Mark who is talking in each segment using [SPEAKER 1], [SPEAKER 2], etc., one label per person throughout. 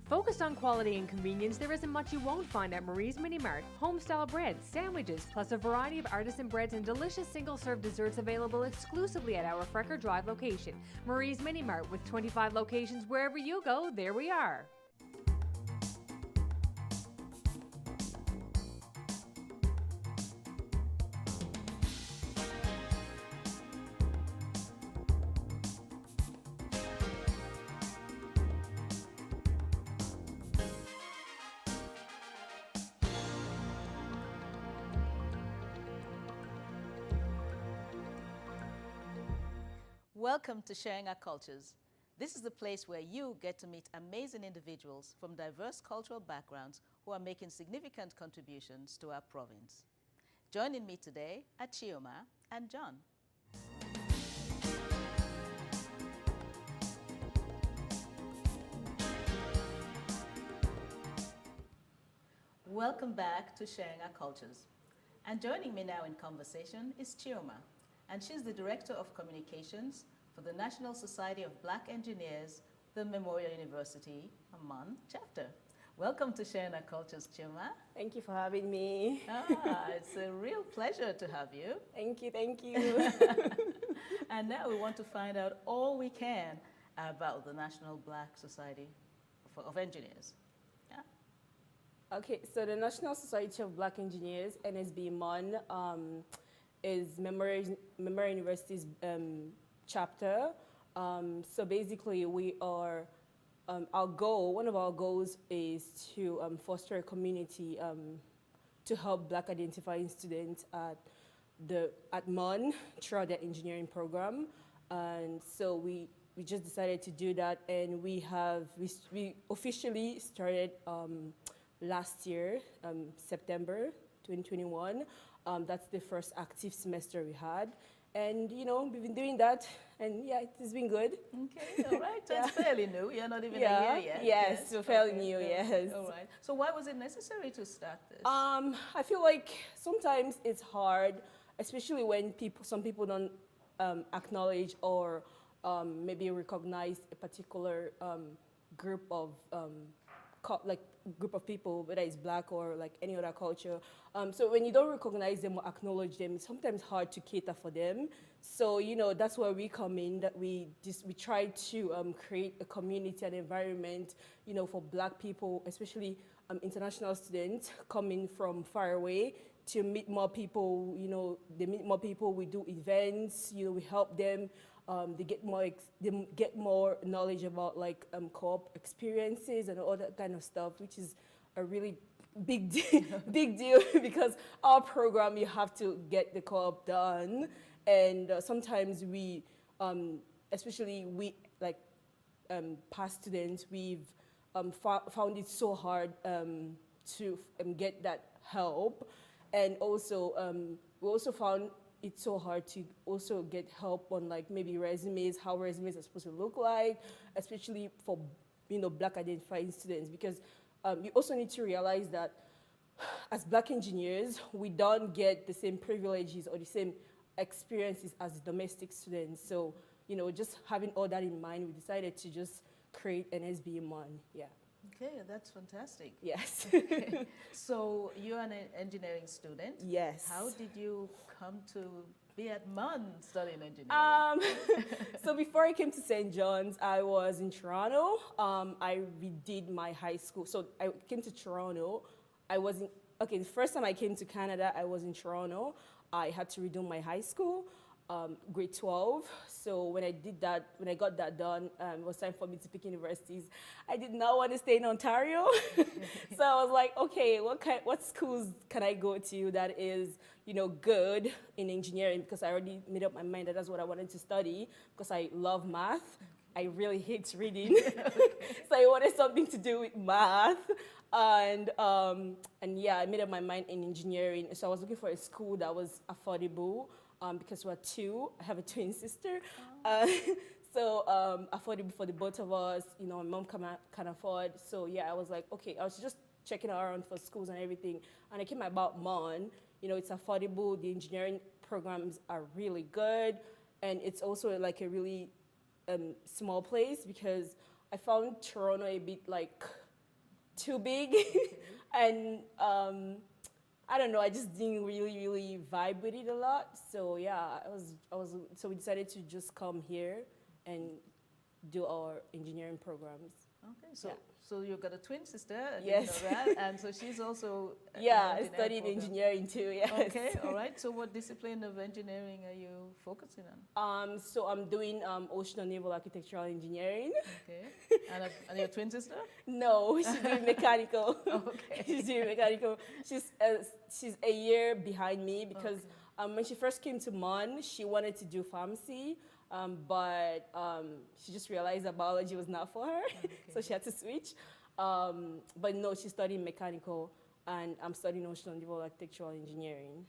[SPEAKER 1] Focused on quality and convenience, there isn't much you won't find at Marie's Mini Mart. Home-style breads, sandwiches, plus a variety of artisan breads and delicious single-serve desserts available exclusively at our Frecker Drive location. Marie's Mini Mart, with 25 locations wherever you go, there we are.
[SPEAKER 2] Welcome to Sharing Our Cultures. This is the place where you get to meet amazing individuals from diverse cultural backgrounds who are making significant contributions to our province. Joining me today are Chioma and John. Welcome back to Sharing Our Cultures. And joining me now in conversation is Chioma, and she's the Director of Communications for the National Society of Black Engineers, the Memorial University, Amman chapter. Welcome to Sharing Our Cultures, Chioma.
[SPEAKER 3] Thank you for having me.
[SPEAKER 2] It's a real pleasure to have you.
[SPEAKER 3] Thank you, thank you.
[SPEAKER 2] And now we want to find out all we can about the National Black Society of Engineers. Yeah.
[SPEAKER 3] Okay, so the National Society of Black Engineers, NSB-MON, is Memorial University's chapter. So basically we are, one of our goals is to foster a community to help Black identifying students at MON throughout their engineering program. And so we just decided to do that, and we officially started last year, September 2021. That's the first active semester we had. And, you know, we've been doing that, and yeah, it's been good.
[SPEAKER 2] Okay, all right. So it's fairly new. You're not even a year yet.
[SPEAKER 3] Yes, so fairly new, yes.
[SPEAKER 2] All right. So why was it necessary to start this?
[SPEAKER 3] I feel like sometimes it's hard, especially when some people don't acknowledge or maybe recognize a particular group of group of people, whether it's Black or like any other culture. So when you don't recognize them or acknowledge them, it's sometimes hard to cater for them. So, you know, that's where we come in, that we try to create a community and environment, you know, for Black people, especially international students coming from far away, to meet more people. You know, they meet more people, we do events, you know, we help them. They get more knowledge about like co-op experiences and all that kind of stuff, which is a really big deal because our program, you have to get the co-op done, and sometimes we, especially we like past students, we've found it so hard to get that help, and also we also found it's so hard to also get help on like maybe resumes, how resumes are supposed to look like, especially for, you know, Black identifying students, because you also need to realize that as Black engineers, we don't get the same privileges or the same experiences as domestic students. So, you know, just having all that in mind, we decided to just create an SB1, yeah.
[SPEAKER 2] Okay, that's fantastic.
[SPEAKER 3] Yes.
[SPEAKER 2] Okay. So you're an engineering student.
[SPEAKER 3] Yes.
[SPEAKER 2] How did you come to be at MUN studying engineering?
[SPEAKER 3] So before I came to St. John's, I was in Toronto. I redid my high school. So I came to Toronto. The first time I came to Canada, I was in Toronto. I had to redo my high school. Grade 12. So when I got that done, it was time for me to pick universities. I did not want to stay in Ontario. So I was like, okay, what schools can I go to that is, you know, good in engineering? Because I already made up my mind that that's what I wanted to study, because I love math. I really hate reading. So I wanted something to do with math. And yeah, I made up my mind in engineering. So I was looking for a school that was affordable. Because we're two, I have a twin sister. So affordable for the both of us, you know, my mom can afford. So yeah, I was like, okay, I was just checking around for schools and everything. And I came about MON, you know, it's affordable, the engineering programs are really good. And it's also like a really small place, because I found Toronto a bit like too big, and I don't know. I just didn't really vibe with it a lot. So yeah, so we decided to just come here and do our engineering programs.
[SPEAKER 2] Okay, so
[SPEAKER 3] Yeah.
[SPEAKER 2] so you've got a twin sister, and
[SPEAKER 3] Yes.
[SPEAKER 2] you know that, and so she's also in
[SPEAKER 3] Yeah,
[SPEAKER 2] the
[SPEAKER 3] I studied
[SPEAKER 2] program.
[SPEAKER 3] engineering too. Yes.
[SPEAKER 2] Okay, all right. So what discipline of engineering are you focusing on?
[SPEAKER 3] So I'm doing ocean and naval architectural engineering.
[SPEAKER 2] Okay, and your twin sister?
[SPEAKER 3] No, she's doing mechanical.
[SPEAKER 2] Okay.
[SPEAKER 3] She's doing mechanical. She's a year behind me because when she first came to Mon, she wanted to do pharmacy, but she just realized that biology was not for her, so she had to switch. But no, she's studying mechanical, and I'm studying ocean and naval architectural engineering,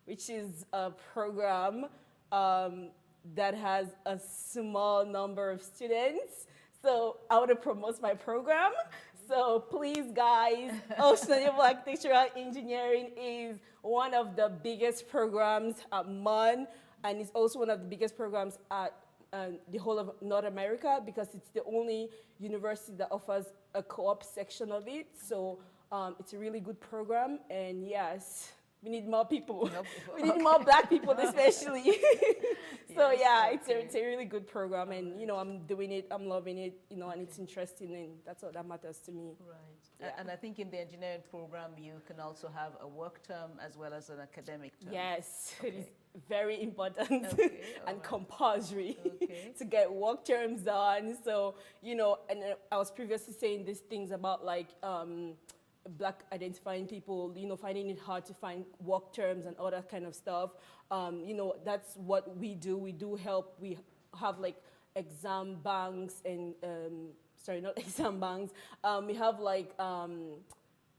[SPEAKER 3] which is a program that has a small number of students. So I want to promote my program. So please, guys, Ocean and Naval Architectural Engineering is one of the biggest programs at MUN, and it's also one of the biggest programs at the whole of North America because it's the only university that offers a co-op section of it. So it's a really good program, and yes, we need more people. We need more Black people, especially. So yeah, it's a really good program, and you know, I'm doing it, I'm loving it, you know, and it's interesting, and that's all that matters to me.
[SPEAKER 2] Right.
[SPEAKER 3] Yeah.
[SPEAKER 2] And I think in the engineering program, you can also have a work term as well as an academic term.
[SPEAKER 3] Yes,
[SPEAKER 2] Okay.
[SPEAKER 3] it is very important
[SPEAKER 2] Okay, all
[SPEAKER 3] and
[SPEAKER 2] right.
[SPEAKER 3] compulsory
[SPEAKER 2] Okay.
[SPEAKER 3] to get work terms done. So, you know, and I was previously saying these things about like Black identifying people, you know, finding it hard to find work terms and all that kind of stuff. You know, that's what we do. We do help. We have like exam banks and, sorry, not exam banks. We have like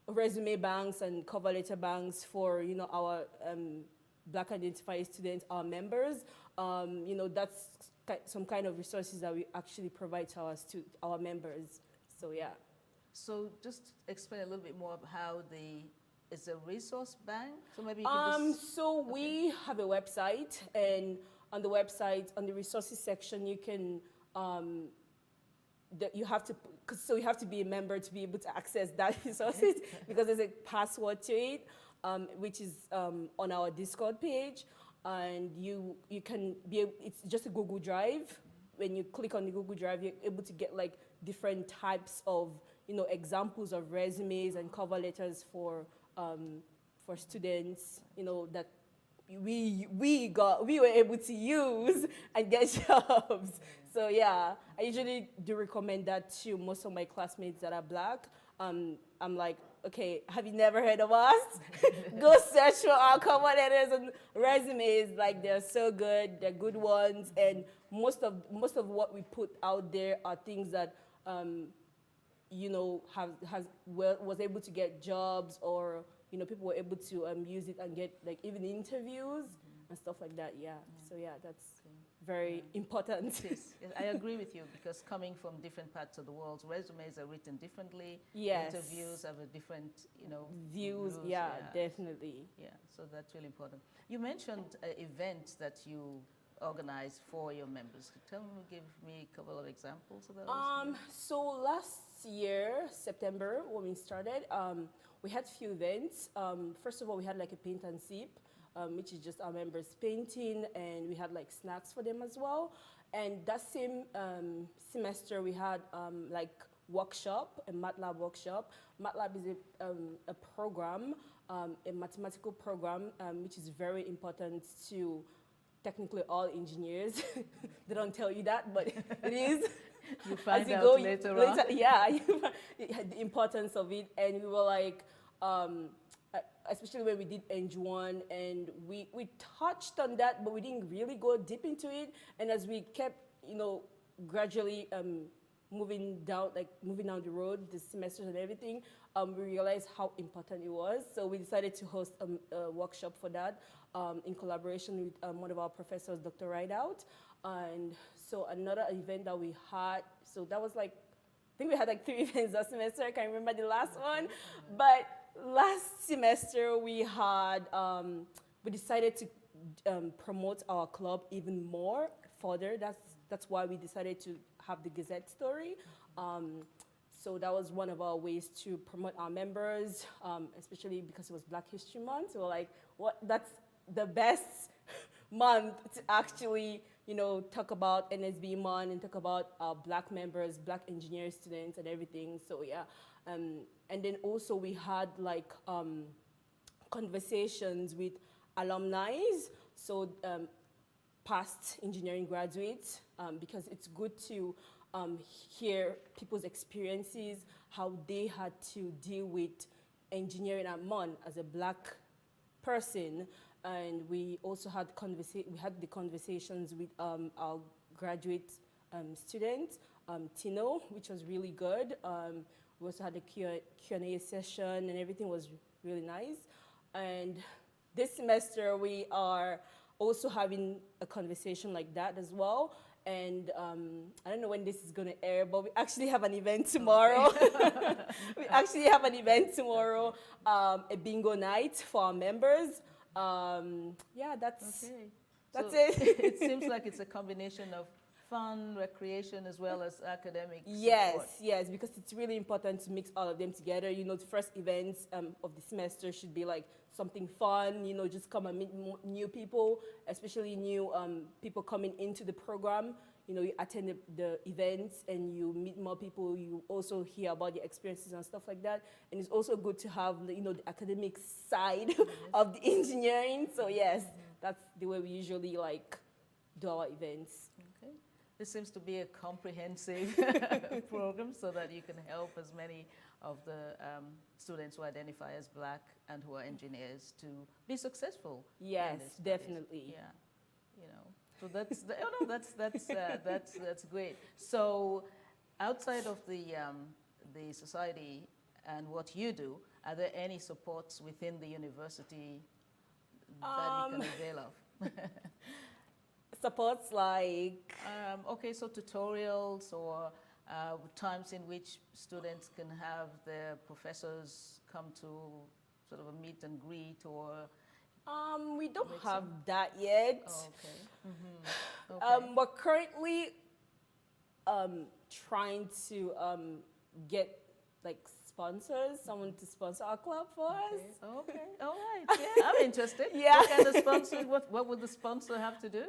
[SPEAKER 3] resume banks and cover letter banks for, you know, our Black identified students, our members. You know, that's some kind of resources that we actually provide to our members. So yeah.
[SPEAKER 2] So just explain a little bit more of how it's a resource bank. So maybe you can just...
[SPEAKER 3] So we have a website, and on the website, on the resources section, you can you have to be a member to be able to access that resources because there's a password to it, which is on our Discord page, and you can be it's just a Google Drive. When you click on the Google Drive, you're able to get like different types of, you know, examples of resumes and cover letters for students, you know, that we were able to use and get jobs. So yeah, I usually do recommend that to most of my classmates that are Black. I'm like, okay, have you never heard of us? Go search for our cover letters and resumes. Like, they're so good, they're good ones, and most of what we put out there are things that you know, was able to get jobs, or, you know, people were able to use it and get like even interviews and stuff like that. Yeah. So yeah, that's very important.
[SPEAKER 2] Yes, I agree with you, because coming from different parts of the world, resumes are written differently.
[SPEAKER 3] Yes.
[SPEAKER 2] Interviews have a different, you know,
[SPEAKER 3] Views.
[SPEAKER 2] rules,
[SPEAKER 3] Yeah, definitely.
[SPEAKER 2] Yeah, so that's really important. You mentioned events that you organize for your members. Give me a couple of examples of those.
[SPEAKER 3] So last year, September, when we started, we had a few events. First of all, we had like a paint and sip, which is just our members painting, and we had like snacks for them as well. And that same semester, we had like workshop, a MATLAB workshop. MATLAB is a program, a mathematical program, which is very important to technically all engineers. They don't tell you that, but it is.
[SPEAKER 2] You find
[SPEAKER 3] As you
[SPEAKER 2] out
[SPEAKER 3] go,
[SPEAKER 2] later on.
[SPEAKER 3] Yeah, the importance of it. And we were like, especially when we did Eng1, and we touched on that, but we didn't really go deep into it. And as we kept, you know, gradually moving down the road, the semesters and everything, we realized how important it was. So we decided to host a workshop for that in collaboration with one of our professors, Dr. Rideout. And so another event that we had, so that was like, I think we had like 3 events that semester. I can't remember the last one. But last semester we had, we decided to promote our club even more further. That's why we decided to have the Gazette story. So that was one of our ways to promote our members, especially because it was Black History Month. So we're like, that's the best month to actually, talk about NSB month and talk about our Black members, Black engineering students and everything. So yeah, and then also we had like conversations with alumni, so past engineering graduates, because it's good to hear people's experiences, how they had to deal with engineering at MON as a Black person. And we also had the conversations with our graduate student, Tino, which was really good. We also had a Q&A session, and everything was really nice. And this semester, we are also having a conversation like that as well. And I don't know when this is going to air, but we actually have an event tomorrow. We actually have an event tomorrow, a bingo night for our members. Yeah, that's it.
[SPEAKER 2] It seems like it's a combination of fun, recreation, as well as academic support.
[SPEAKER 3] Yes, because it's really important to mix all of them together. The first events of the semester should be like something fun, just come and meet new people, especially new people coming into the program. You attend the events and you meet more people. You also hear about their experiences and stuff like that. And it's also good to have, the academic side of the engineering. So yes, that's the way we usually do our events.
[SPEAKER 2] Okay. This seems to be a comprehensive program so that you can help as many of the students who identify as Black and who are engineers to be successful.
[SPEAKER 3] Yes, definitely.
[SPEAKER 2] Yeah, So that's great. So, outside of the society and what you do, are there any supports within the university that you can avail of?
[SPEAKER 3] Supports like?
[SPEAKER 2] Okay, so tutorials or times in which students can have their professors come to sort of a meet and greet, or
[SPEAKER 3] we don't have that yet.
[SPEAKER 2] Oh, okay. Okay.
[SPEAKER 3] We're currently trying to get sponsors, someone to sponsor our club for us.
[SPEAKER 2] Okay. All right. Yeah, I'm interested.
[SPEAKER 3] Yeah.
[SPEAKER 2] What kind of sponsor? What would the sponsor have to do?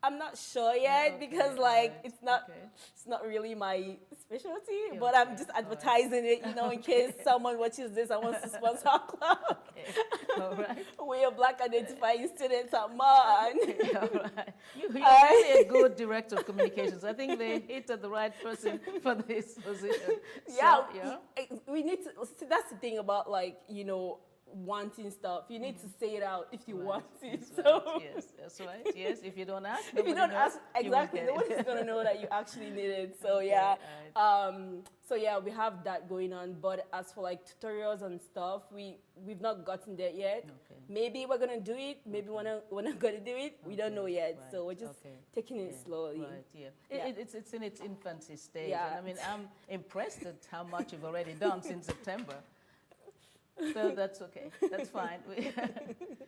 [SPEAKER 3] I'm not sure yet because it's not really my specialty, but I'm just advertising it, in case someone watches this and wants to sponsor our club.
[SPEAKER 2] Okay. All right.
[SPEAKER 3] We are Black identifying students at MON.
[SPEAKER 2] All right. You're really a good director of communications. I think they hit at the right person for this position.
[SPEAKER 3] Yeah,
[SPEAKER 2] So,
[SPEAKER 3] we need to. See, that's the thing about wanting stuff. You need to say it out if you want it.
[SPEAKER 2] Right. Yes, that's right. Yes, if you don't ask,
[SPEAKER 3] if you don't ask, exactly, nobody's gonna know that you actually need it. So yeah, right. We have that going on. But as for tutorials and stuff, we've not gotten there yet. Okay. Maybe we're gonna do it. Maybe we're not gonna do it. We don't know yet. Right. So we're just taking it slowly.
[SPEAKER 2] Right. Yeah. It's in its infancy stage. Yeah. And I mean, I'm impressed at how much you've already done since September. So that's okay. That's fine.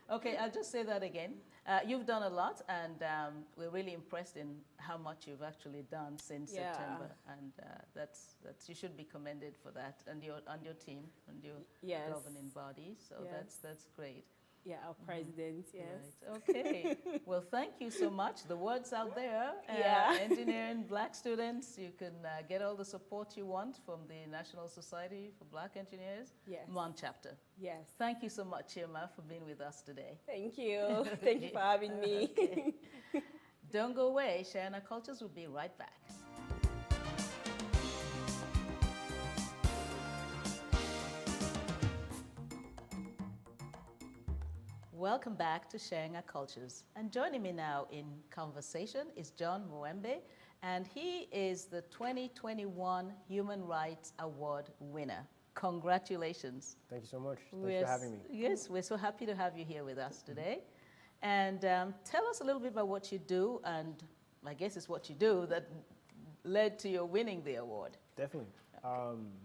[SPEAKER 2] Okay, I'll just say that again. You've done a lot, and we're really impressed in how much you've actually done since September, and that's you should be commended for that, and your team and your governing body. So that's great.
[SPEAKER 3] Yeah, our president, yes.
[SPEAKER 2] Right. Okay. Well, thank you so much. The word's out there. Engineering Black students, you can get all the support you want from the National Society for Black Engineers, MON chapter.
[SPEAKER 3] Yes.
[SPEAKER 2] Thank you so much, Chioma, for being with us today.
[SPEAKER 3] Thank you. Thank you for having me.
[SPEAKER 2] Okay. Don't go away. Sharing Our Cultures will be right back. Welcome back to Sharing Our Cultures. And joining me now in conversation is John Mweemba, and he is the 2021 Human Rights Award winner. Congratulations.
[SPEAKER 4] Thank you so much. Thanks for having me.
[SPEAKER 2] Yes, we're so happy to have you here with us today. And tell us a little bit about what you do, and I guess it's what you do that led to your winning the award.
[SPEAKER 4] Definitely.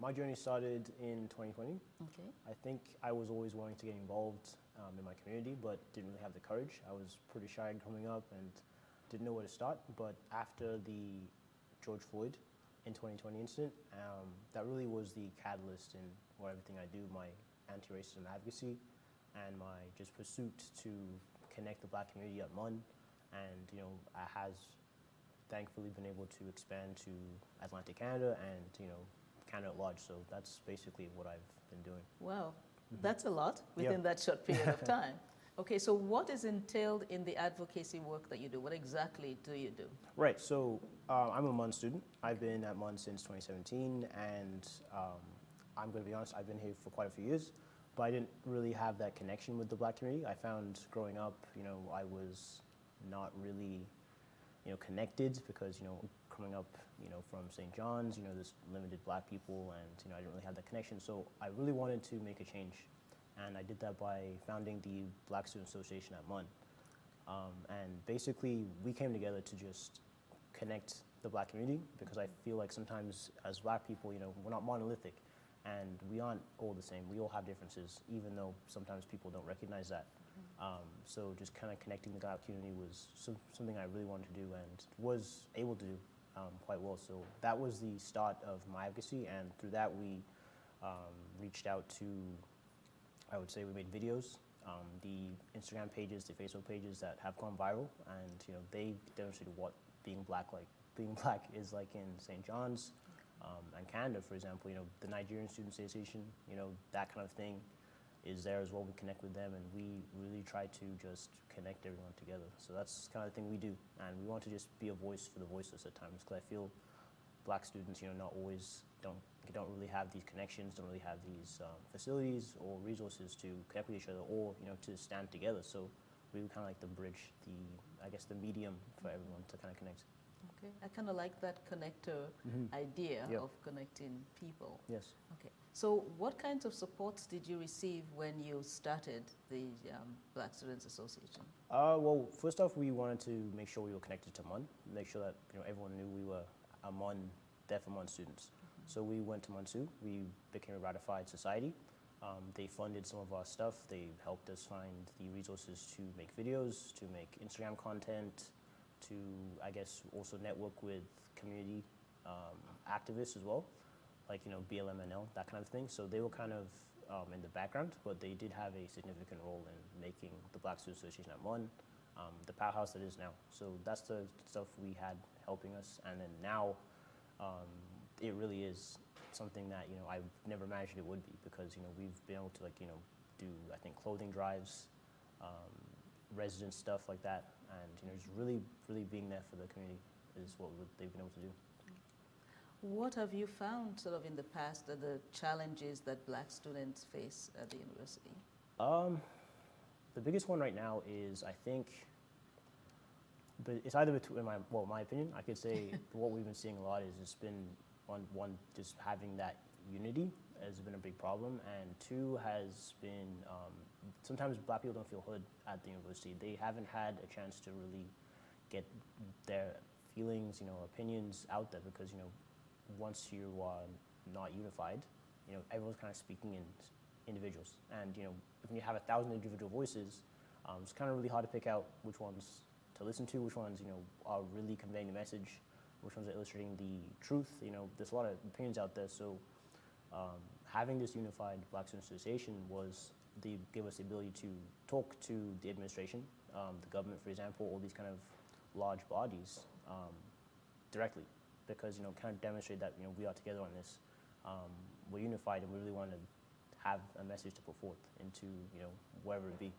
[SPEAKER 4] My journey started in 2020.
[SPEAKER 2] Okay.
[SPEAKER 4] I think I was always wanting to get involved in my community, but didn't really have the courage. I was pretty shy growing up and didn't know where to start. But after the George Floyd in 2020 incident. That really was the catalyst in what everything I do, my anti-racism advocacy and my just pursuit to connect the black community at MUN. And, you know, I has thankfully been able to expand to Atlantic Canada and, you know, Canada at large. So that's basically what I've been doing.
[SPEAKER 2] Wow, that's a lot within that short period of time. Okay, so what is entailed in the advocacy work that you do? What exactly do you do?
[SPEAKER 4] Right, so I'm a MUN student. I've been at MUN since 2017, and I'm going to be honest, I've been here for quite a few years, but I didn't really have that connection with the black community. I found growing up, you know, I was not really, you know, connected because, you know, coming up, you know, from St. John's, you know, there's limited black people, and, you know, I didn't really have that connection. So I really wanted to make a change, and I did that by founding the Black Student Association at MUN. And basically, we came together to just connect the black community, because I feel like sometimes as black people, you know, we're not monolithic, and we aren't all the same. We all have differences, even though sometimes people don't recognize that. So just kind of connecting the black community was something I really wanted to do and was able to do quite well. So that was the start of my advocacy, and through that we reached out to, I would say we made videos, the Instagram pages, the Facebook pages that have gone viral, and, you know, they demonstrated what being black is like in St. John's and Canada, for example. You know, the Nigerian Student Association, you know, that kind of thing is there as well. We connect with them, and we really try to just connect everyone together. So that's kind of the thing we do, and we want to just be a voice for the voiceless at times, because I feel black students, you know, don't really have these connections, don't really have these facilities or resources to connect with each other, or, you know, to stand together. So we kind of like to bridge I guess the medium for everyone to kind of connect.
[SPEAKER 2] Okay, I kind of like that connector idea
[SPEAKER 4] Yep.
[SPEAKER 2] of connecting people.
[SPEAKER 4] Yes.
[SPEAKER 2] Okay, so what kinds of supports did you receive when you started the Black Students Association?
[SPEAKER 4] Well, first off, we wanted to make sure we were connected to MUN, make sure that, you know, everyone knew we were a MUN, deaf MUN students. So we went to MUN2, we became a ratified society. They funded some of our stuff. They helped us find the resources to make videos, to make Instagram content, to, I guess, also network with community activists as well, like, you know, BLMNL, that kind of thing. So they were kind of in the background, but they did have a significant role in making the Black Student Association at MUN the powerhouse it is now. So that's the stuff we had helping us, and then now it really is something that, you know, I never imagined it would be, because, you know, we've been able to, like, you know, do, I think, clothing drives, resident stuff like that, and, you know, just really being there for the community is what they've been able to do.
[SPEAKER 2] What have you found sort of in the past are the challenges that black students face at the university?
[SPEAKER 4] The biggest one right now is, I think, but it's either between my opinion, I could say what we've been seeing a lot is it's been one just having that unity has been a big problem, and two has been sometimes black people don't feel heard at the university. They haven't had a chance to really get their feelings, you know, opinions out there, because, you know, once you are not unified, you know, everyone's kind of speaking in individuals, and, you know, when you have 1,000 individual voices, it's kind of really hard to pick out which ones to listen to, which ones, you know, are really conveying the message, which ones are illustrating the truth. You know, there's a lot of opinions out there, so having this unified Black Student Association gave us the ability to talk to the administration, the government, for example, all these kind of large bodies directly, because, you know, kind of demonstrate that, you know, we are together on this. We're unified, and we really want to have a message to put forth into, you know, wherever it be.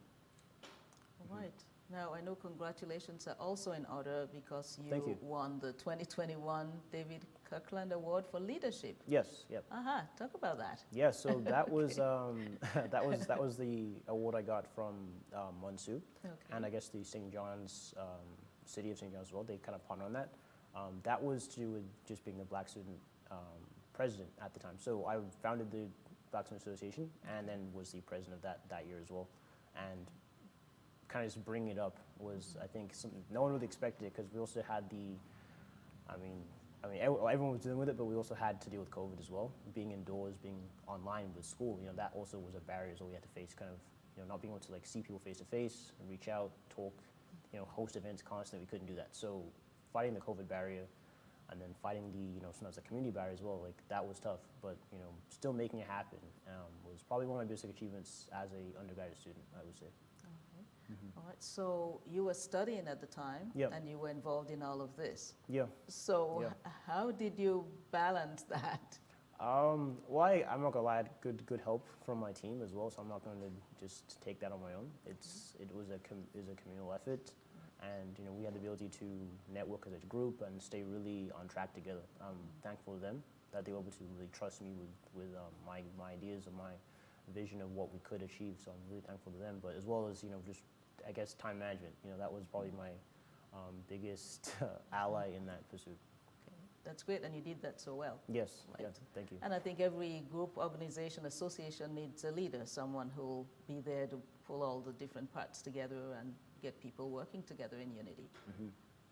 [SPEAKER 2] All right. Now, I know congratulations are also in order, because
[SPEAKER 4] Thank you.
[SPEAKER 2] won the 2021 David Kirkland Award for Leadership.
[SPEAKER 4] Yes. Yep.
[SPEAKER 2] Talk about that.
[SPEAKER 4] Yeah. So that was that was the award I got from Monsu, and I guess the St. John's city of St. John's as well. They kind of partnered on that. That was to do with just being the Black student president at the time. So I founded the Black Student Association, and then was the president of that year as well. And kind of just bringing it up was, I think, something no one really expected it, because we also had everyone was dealing with it, but we also had to deal with COVID as well. Being indoors, being online with school, you know, that also was a barrier as well we had to face, kind of, you know, not being able to, like, see people face to face, reach out, talk, you know, host events constantly. We couldn't do that. So fighting the COVID barrier and then fighting the, sometimes the community barrier as well, like that was tough, but, still making it happen was probably one of my biggest achievements as a undergraduate student, I would say.
[SPEAKER 2] All right, so you were studying at the time,
[SPEAKER 4] Yep.
[SPEAKER 2] and you were involved in all of this.
[SPEAKER 4] Yeah.
[SPEAKER 2] So
[SPEAKER 4] Yeah.
[SPEAKER 2] how did you balance that?
[SPEAKER 4] Well, I'm not gonna lie, I had good help from my team as well, so I'm not going to just take that on my own. It was a communal effort, and we had the ability to network as a group and stay really on track together. I'm thankful to them that they were able to really trust me with my ideas and my vision of what we could achieve. So I'm really thankful to them, but as well as just I guess time management. That was probably my biggest ally in that pursuit.
[SPEAKER 2] That's great, and you did that so well.
[SPEAKER 4] Yes,
[SPEAKER 2] Right.
[SPEAKER 4] yeah, thank you.
[SPEAKER 2] And I think every group, organization, association needs a leader, someone who'll be there to pull all the different parts together and get people working together in unity.
[SPEAKER 4] Mhm.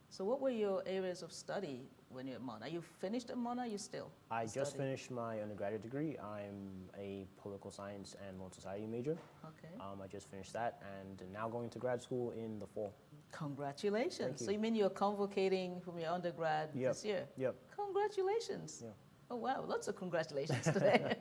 [SPEAKER 2] So what were your areas of study when you're at MON? Are you finished at MON, or are you still
[SPEAKER 4] I just
[SPEAKER 2] studying?
[SPEAKER 4] finished my undergraduate degree. I'm a political science and world society major.
[SPEAKER 2] Okay.
[SPEAKER 4] I just finished that and now going to grad school in the fall.
[SPEAKER 2] Congratulations.
[SPEAKER 4] Thank you.
[SPEAKER 2] So you mean you're convocating from your undergrad
[SPEAKER 4] Yep.
[SPEAKER 2] this year?
[SPEAKER 4] Yep.
[SPEAKER 2] Congratulations.
[SPEAKER 4] Yeah.
[SPEAKER 2] Oh, wow, lots of congratulations today.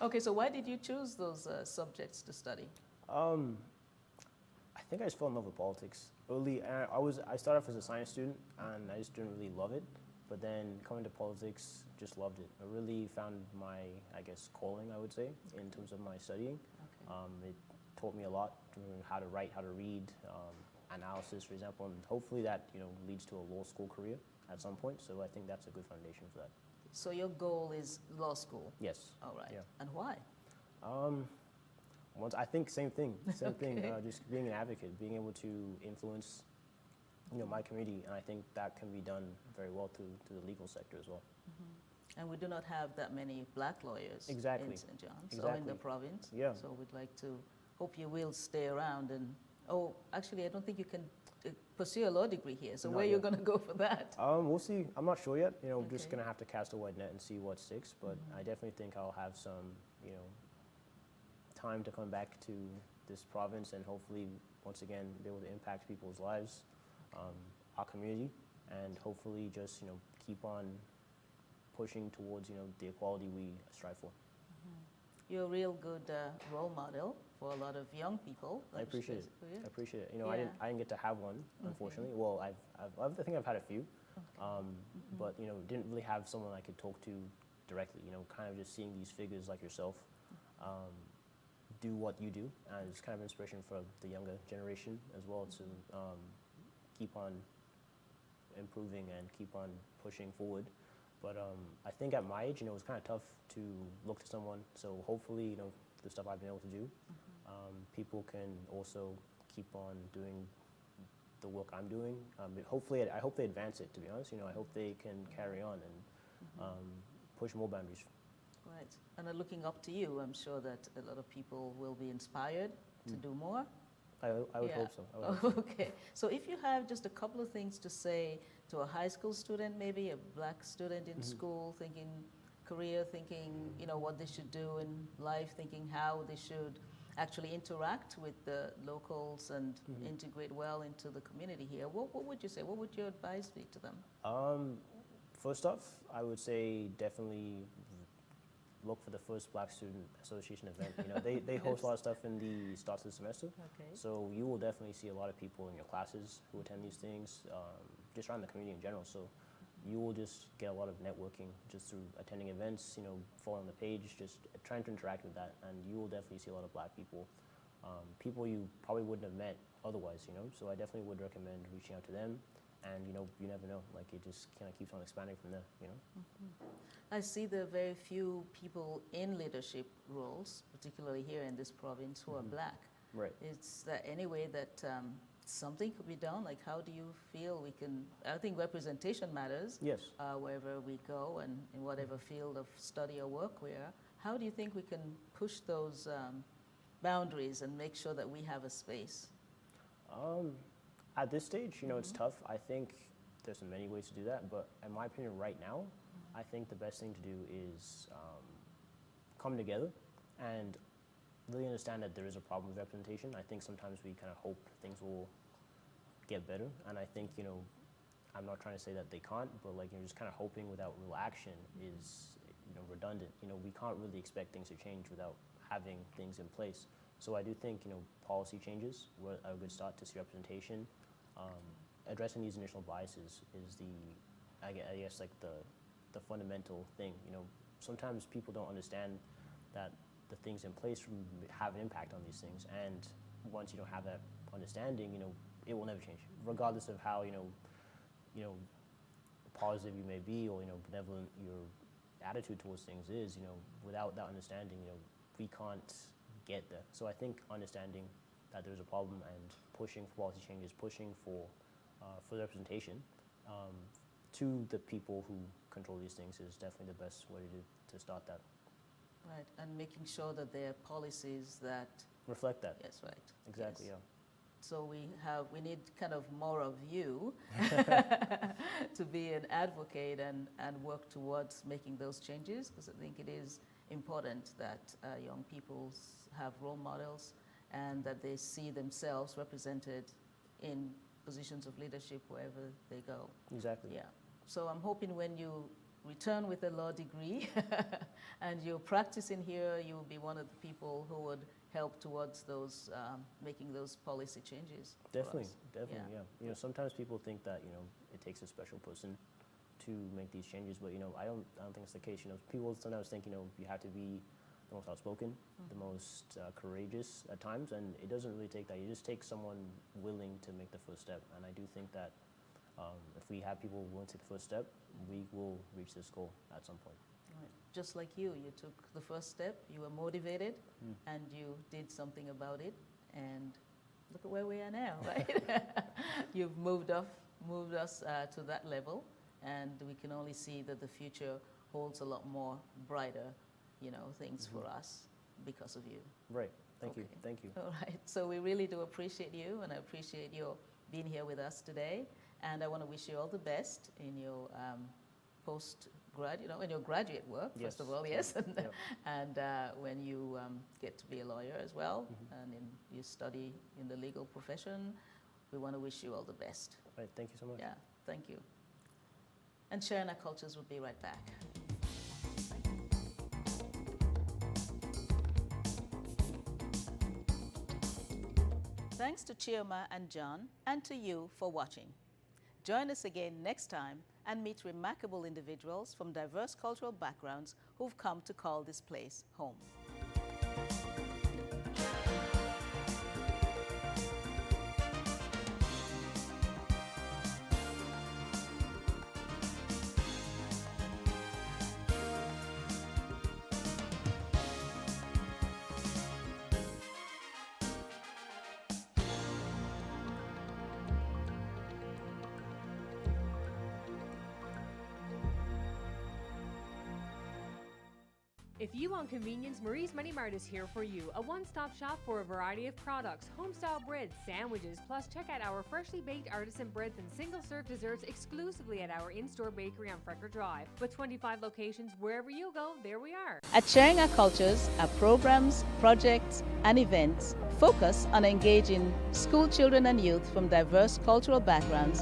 [SPEAKER 2] Okay, so why did you choose those subjects to study?
[SPEAKER 4] I think I just fell in love with politics early. I started off as a science student and I just didn't really love it. But then coming to politics, just loved it. I really found my, I guess, calling, I would say, in terms of my studying.
[SPEAKER 2] Okay.
[SPEAKER 4] It taught me a lot, how to write, how to read, analysis, for example, and hopefully that leads to a law school career at some point. So I think that's a good foundation for that.
[SPEAKER 2] So your goal is law school?
[SPEAKER 4] Yes.
[SPEAKER 2] All right.
[SPEAKER 4] Yeah.
[SPEAKER 2] And why?
[SPEAKER 4] I think same thing. Same thing.
[SPEAKER 2] Okay.
[SPEAKER 4] Just being an advocate, being able to influence, my community, and I think that can be done very well through the legal sector as well.
[SPEAKER 2] And we do not have that many black lawyers
[SPEAKER 4] Exactly.
[SPEAKER 2] in St. John's or in the
[SPEAKER 4] Exactly.
[SPEAKER 2] province.
[SPEAKER 4] Yeah.
[SPEAKER 2] So we'd like to hope you will stay around and, actually, I don't think you can pursue a law degree here. So
[SPEAKER 4] Not
[SPEAKER 2] where are you
[SPEAKER 4] yet.
[SPEAKER 2] going to go for that?
[SPEAKER 4] We'll see. I'm not sure yet. Just
[SPEAKER 2] Okay.
[SPEAKER 4] gonna have to cast a wide net and see what sticks. But I definitely think I'll have some, time to come back to this province and hopefully, once again, be able to impact people's lives, our community, and hopefully just keep on pushing towards the equality we strive for.
[SPEAKER 2] You're a real good role model for a lot of young people.
[SPEAKER 4] I appreciate it.
[SPEAKER 2] For you.
[SPEAKER 4] I appreciate it.
[SPEAKER 2] Yeah.
[SPEAKER 4] I didn't get to have one, unfortunately. Well, I think I've had a few, but didn't really have someone I could talk to directly. Kind of just seeing these figures like yourself do what you do, and it's kind of inspiration for the younger generation as well to keep on improving and keep on pushing forward. But I think at my age, it's kind of tough to look to someone. So hopefully, the stuff I've been able to do, people can also keep on doing the work I'm doing. Hopefully, I hope they advance it, to be honest. I hope they can carry on and push more boundaries.
[SPEAKER 2] Right. And looking up to you, I'm sure that a lot of people will be inspired to do more.
[SPEAKER 4] I would
[SPEAKER 2] Yeah.
[SPEAKER 4] hope so. I would hope so.
[SPEAKER 2] Okay. So if you have just a couple of things to say to a high school student, maybe a black student in school, thinking career, thinking, what they should do in life, thinking how they should actually interact with the locals and integrate well into the community here, what would you say? What would your advice be to them?
[SPEAKER 4] First off, I would say definitely look for the first Black Student Association event. They host a lot of stuff in the start of the semester.
[SPEAKER 2] Okay.
[SPEAKER 4] So you will definitely see a lot of people in your classes who attend these things, just around the community in general. So you will just get a lot of networking just through attending events, following the page, just trying to interact with that. And you will definitely see a lot of Black people, people you probably wouldn't have met otherwise, So I definitely would recommend reaching out to them. And, you never know, like it just kind of keeps on expanding from there,
[SPEAKER 2] I see there are very few people in leadership roles, particularly here in this province, who are black.
[SPEAKER 4] Right.
[SPEAKER 2] Is there any way that something could be done? Like, how do you feel we can, I think representation matters
[SPEAKER 4] Yes.
[SPEAKER 2] wherever we go and in whatever field of study or work we are. How do you think we can push those boundaries and make sure that we have a space?
[SPEAKER 4] At this stage, it's tough. I think there's many ways to do that, but in my opinion, right now, I think the best thing to do is come together and really understand that there is a problem with representation. I think sometimes we kind of hope things will get better, and I think I'm not trying to say that they can't, but like, just kind of hoping without real action is, redundant. We can't really expect things to change without having things in place. So I do think, policy changes were a good start to see representation. Addressing these initial biases is I guess like the fundamental thing. Sometimes people don't understand that the things in place have an impact on these things, and once you don't have that understanding, it will never change, regardless of how positive you may be or benevolent your attitude towards things is. Without that understanding, we can't get there. So I think understanding that there's a problem and pushing for policy changes, pushing for representation to the people who control these things is definitely the best way to start that.
[SPEAKER 2] Right, and making sure that there are policies that
[SPEAKER 4] reflect that.
[SPEAKER 2] Yes, right.
[SPEAKER 4] Exactly.
[SPEAKER 2] Yes.
[SPEAKER 4] Yeah.
[SPEAKER 2] So we need kind of more of you to be an advocate and work towards making those changes, because I think it is important that young people have role models and that they see themselves represented in positions of leadership wherever they go.
[SPEAKER 4] Exactly.
[SPEAKER 2] Yeah. So I'm hoping when you return with a law degree and you're practicing here, you'll be one of the people who would help towards those making those policy changes.
[SPEAKER 4] Definitely, yeah. Sometimes people think that it takes a special person to make these changes, but I don't think it's the case. People sometimes think you have to be the most outspoken, the most courageous at times, and it doesn't really take that. You just take someone willing to make the first step, and I do think that if we have people willing to take the first step, we will reach this goal at some point.
[SPEAKER 2] Right. Just like you took the first step, you were motivated, and you did something about it, and look at where we are now, right? You've moved us to that level, and we can only see that the future holds a lot more brighter, things for us because of you.
[SPEAKER 4] Right. Thank you.
[SPEAKER 2] All right. So we really do appreciate you, and I appreciate your being here with us today. And I want to wish you all the best in your in your graduate work,
[SPEAKER 4] yes.
[SPEAKER 2] First of all, yes, and,
[SPEAKER 4] Yep.
[SPEAKER 2] and when you get to be a lawyer as well, and you study in the legal profession, we want to wish you all the best.
[SPEAKER 4] Right, thank you so much.
[SPEAKER 2] Yeah, thank you. And Sharing Our Cultures will be right back. Thanks to Chioma and John, and to you for watching. Join us again next time and meet remarkable individuals from diverse cultural backgrounds who've come to call this place home.
[SPEAKER 1] If you want convenience, Marie's Mini Mart is here for you. A one-stop shop for a variety of products, home-style breads, sandwiches, plus check out our freshly baked artisan breads and single-serve desserts exclusively at our in-store bakery on Frecker Drive. With 25 locations, wherever you go, there we are.
[SPEAKER 2] At Sharing Our Cultures, our programs, projects, and events focus on engaging school children and youth from diverse cultural backgrounds